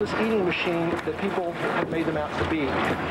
this eating machine that people have made them out to be.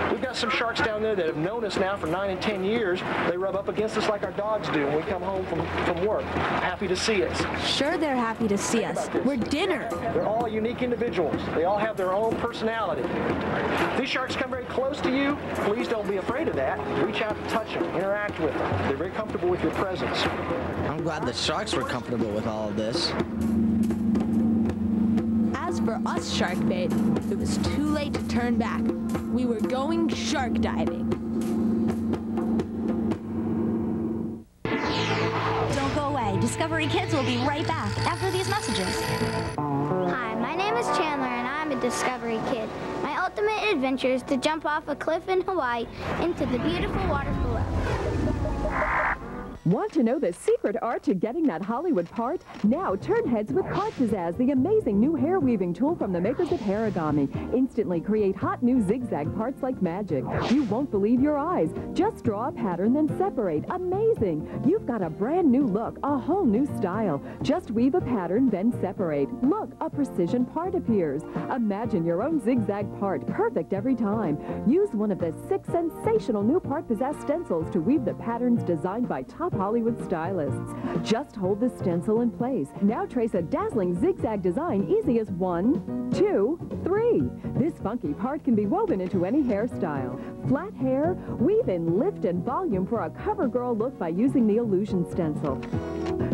We've got some sharks down there that have known us now for 9 and 10 years. They rub up against us like our dogs do when we come home from work. Happy to see us. Sure, they're happy to see us. We're dinner. They're all unique individuals. They all have their own personality. If these sharks come very close to you, please don't be afraid of that. Reach out and touch them. Interact with them. They're very comfortable with your presence. I'm glad the sharks were comfortable with all of this. As for us shark bait, it was too late to turn back. We were going shark diving. Don't go away. Discovery Kids will be right back after these messages. Hi, my name is Chandler and I'm a Discovery Kid. My ultimate adventure is to jump off a cliff in Hawaii into the beautiful waters below. Want to know the secret art to getting that Hollywood part? Now turn heads with Part Pizzazz, the amazing new hair weaving tool from the makers of Hairigami. Instantly create hot new zigzag parts like magic. You won't believe your eyes. Just draw a pattern, then separate. Amazing! You've got a brand new look, a whole new style. Just weave a pattern, then separate. Look, a precision part appears. Imagine your own zigzag part, perfect every time. Use one of the 6 sensational new Part Pizzazz stencils to weave the patterns designed by top Hollywood stylists. Just hold the stencil in place. Now trace a dazzling zigzag design easy as 1, 2, 3. This funky part can be woven into any hairstyle. Flat hair, weave in lift and volume for a cover girl look by using the illusion stencil.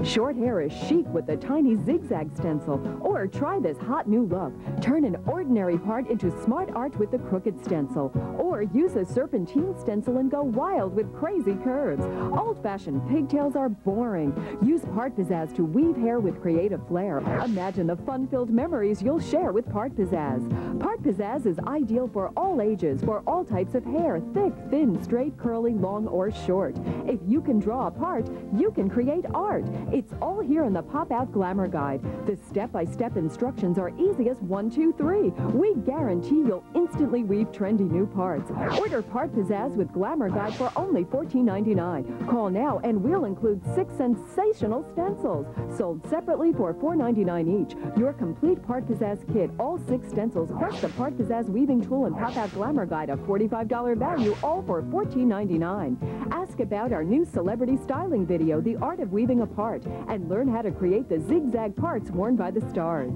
Short hair is chic with the tiny zigzag stencil. Or try this hot new look. Turn an ordinary part into smart art with the crooked stencil. Or use a serpentine stencil and go wild with crazy curves. Old-fashioned pigtails are boring. Use Part Pizzazz to weave hair with creative flair. Imagine the fun-filled memories you'll share with Part Pizzazz. Part Pizzazz is ideal for all ages, for all types of hair, thick, thin, straight, curly, long, or short. If you can draw a part, you can create art. It's all here in the Pop-Out Glamour Guide. The step-by-step instructions are easy as 1, 2, 3. We guarantee you'll instantly weave trendy new parts. Order Part Pizzazz with Glamour Guide for only $14.99. Call now and we'll include 6 sensational stencils, sold separately for $4.99 each. Your complete Part Pizzazz kit, all 6 stencils, plus the Part Pizzazz weaving tool and Pop-Out Glamour Guide, a $45 value, all for $14.99. Ask about our new celebrity styling video, The Art of Weaving a Part, and learn how to create the zigzag parts worn by the stars.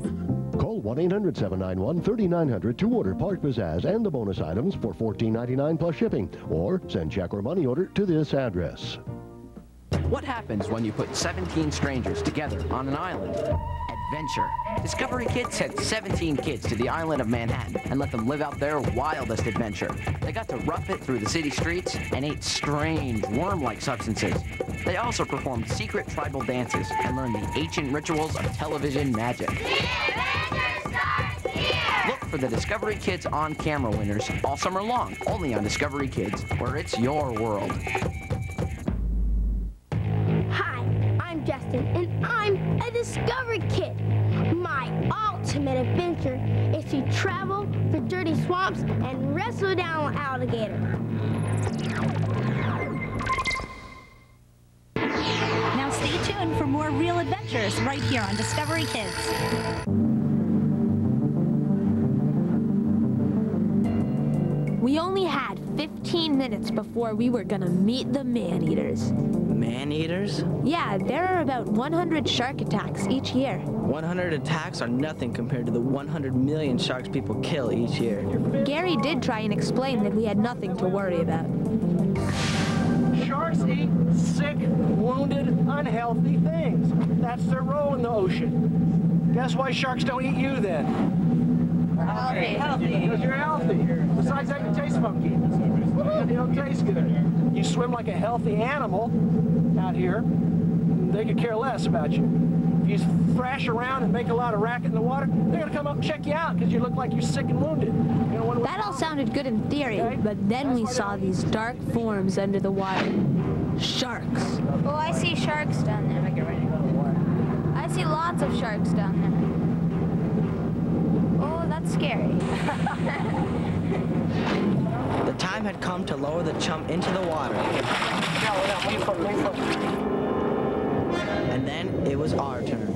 Call 1-800-791-3900 to order Part Pizzazz and the bonus items for $14.99 plus shipping, or send check or money order to this address. What happens when you put 17 strangers together on an island? Adventure. Discovery Kids sent 17 kids to the island of Manhattan and let them live out their wildest adventure. They got to rough it through the city streets and ate strange, worm-like substances. They also performed secret tribal dances and learned the ancient rituals of television magic. Look for the Discovery Kids On Camera winners all summer long, only on Discovery Kids, where it's your world. I'm Justin, and I'm a Discovery Kid. My ultimate adventure is to travel through dirty swamps and wrestle down an alligator. Now stay tuned for more real adventures right here on Discovery Kids. We only had 15 minutes before we were gonna meet the man-eaters. Man-eaters? Yeah, there are about 100 shark attacks each year. 100 attacks are nothing compared to the 100 million sharks people kill each year. Gary did try and explain that we had nothing to worry about. Sharks eat sick, wounded, unhealthy things. That's their role in the ocean. Guess why sharks don't eat you then? Healthy. Because you're healthy. Besides that, you taste funky. You don't taste good. You swim like a healthy animal out here, they could care less about you. If you thrash around and make a lot of racket in the water, they're going to come up and check you out because you look like you're sick and wounded. That all sounded good in theory, but then we saw these dark forms under the water. Sharks. Oh, I see sharks down there. I see lots of sharks down there. Oh, that's scary. The time had come to lower the chump into the water. And then it was our turn.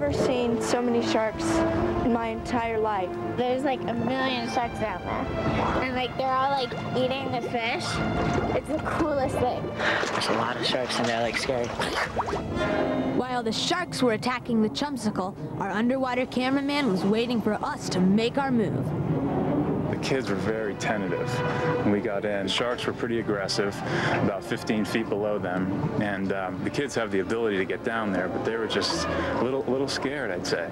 never seen so many sharks in my entire life. There's like a million sharks out there. And like they're all like eating the fish. It's the coolest thing. There's a lot of sharks in there, like scary. While the sharks were attacking the chumsicle, our underwater cameraman was waiting for us to make our move. The kids were very tentative when we got in. Sharks were pretty aggressive, about 15 feet below them, and the kids have the ability to get down there, but they were just a little scared, I'd say.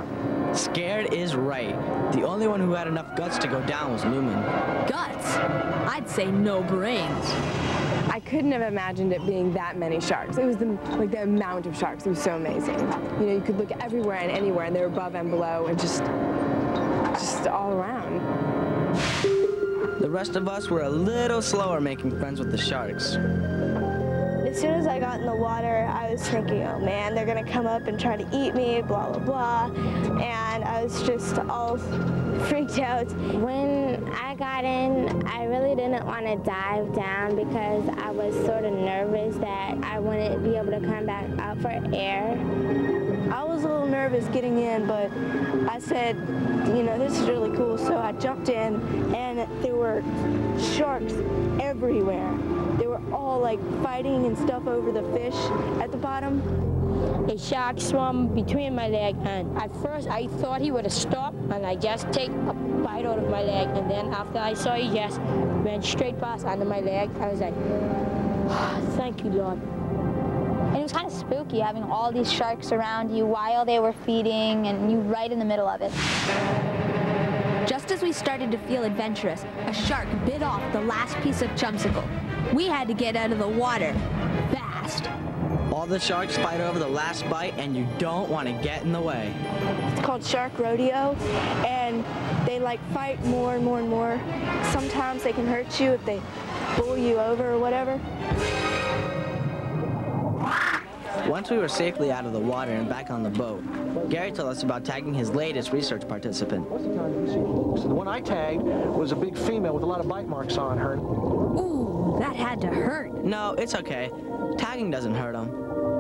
Scared is right. The only one who had enough guts to go down was Newman. Guts? I'd say no brains. I couldn't have imagined it being that many sharks. It was the amount of sharks. It was so amazing. You know, you could look everywhere and anywhere, and they were above and below, and just all around. The rest of us were a little slower making friends with the sharks. As soon as I got in the water, I was thinking, oh man, they're gonna come up and try to eat me, blah, blah, blah. And I was just all freaked out. When I got in, I really didn't want to dive down because I was sort of nervous that I wouldn't be able to come back out for air. I was a little nervous getting in, but I said, you know, this is really cool. So I jumped in, and there were sharks everywhere. They were all like fighting and stuff over the fish at the bottom. A shark swam between my leg, and at first I thought he would have stopped, and I just take a bite out of my leg, and then after I saw he just went straight past under my leg, I was like, oh, thank you, Lord. And it was kind of spooky having all these sharks around you while they were feeding and you right in the middle of it. Just as we started to feel adventurous, a shark bit off the last piece of chumsicle. We had to get out of the water fast. All the sharks fight over the last bite, and you don't want to get in the way. It's called shark rodeo, and they like fight more and more and more. Sometimes they can hurt you if they pull you over or whatever. Once we were safely out of the water and back on the boat, Gary told us about tagging his latest research participant. So the one I tagged was a big female with a lot of bite marks on her. Ooh, that had to hurt. No, it's okay. Tagging doesn't hurt them.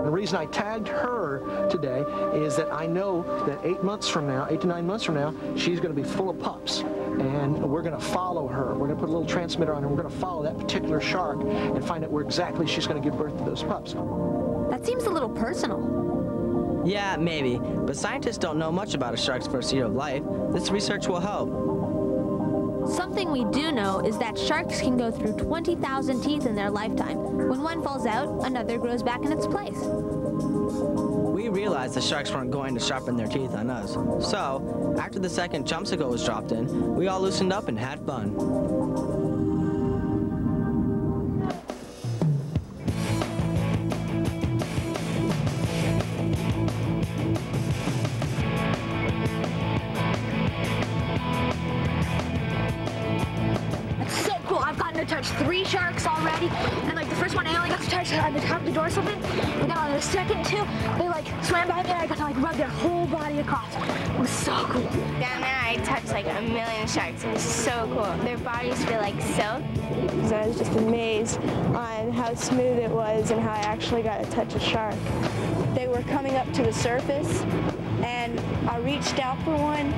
The reason I tagged her today is that I know that 8 to 9 months from now, she's going to be full of pups. And we're going to follow her. We're going to put a little transmitter on her. We're going to follow that particular shark and find out where exactly she's going to give birth to those pups. That seems a little personal. Yeah, maybe. But scientists don't know much about a shark's first year of life. This research will help. Something we do know is that sharks can go through 20,000 teeth in their lifetime. When one falls out, another grows back in its place. We realized the sharks weren't going to sharpen their teeth on us. So, after the second chumsicle was dropped in, we all loosened up and had fun. Touch 3 sharks already, and like the first one I only got to touch on the top of the dorsal fin, and then on the second 2 they like swam by me and I got to like rub their whole body across. It was so cool. Down there I touched like a million sharks. It was so cool. Their bodies feel like silk. So I was just amazed on how smooth it was and how I actually got to touch a shark. They were coming up to the surface, and I reached out for one,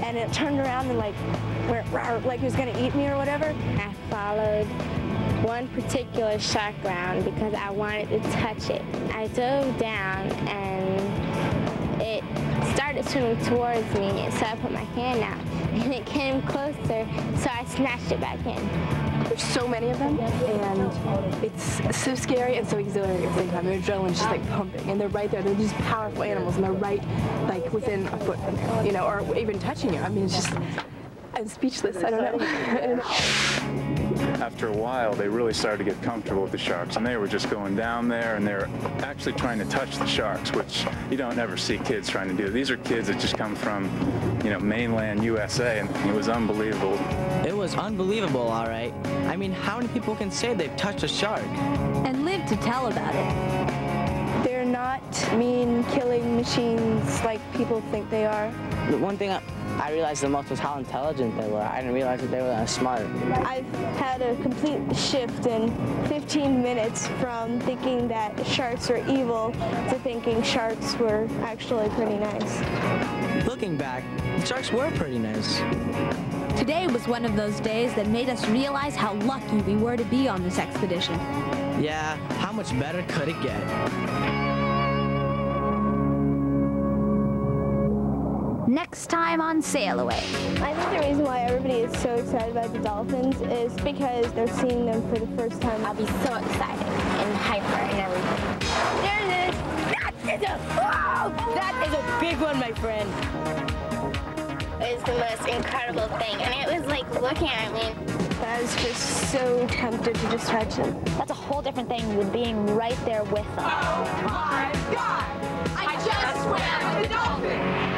and it turned around and like it was going to eat me or whatever. I followed one particular shark around because I wanted to touch it. I dove down and it started swimming towards me, so I put my hand out and it came closer, so I snatched it back in. There's so many of them, and it's so scary and so exhilarating at the same time. Their adrenaline's just like pumping, and they're right there. They're just powerful animals, and they're right like within a foot from you, you know, or even touching you. I mean, it's just, I'm speechless. I don't know. After a while, they really started to get comfortable with the sharks, and they were just going down there, and they're actually trying to touch the sharks, which you don't ever see kids trying to do. These are kids that just come from, you know, mainland USA, and it was unbelievable. It was unbelievable, all right. I mean, how many people can say they've touched a shark? And live to tell about it. They're not not mean killing machines like people think they are. The one thing I realized the most was how intelligent they were. I didn't realize that they were that smart. I've had a complete shift in 15 minutes from thinking that sharks are evil to thinking sharks were actually pretty nice. Looking back, the sharks were pretty nice. Today was one of those days that made us realize how lucky we were to be on this expedition. Yeah, how much better could it get? Next time on Sail Away. I think the reason why everybody is so excited about the dolphins is because they're seeing them for the first time. I'll be so excited and hyper and everything. There it is! That is a big one, my friend. It's the most incredible thing, and it was like looking at me. I was just so tempted to just touch them. That's a whole different thing with being right there with them. Oh my God! I just swam with a dolphin!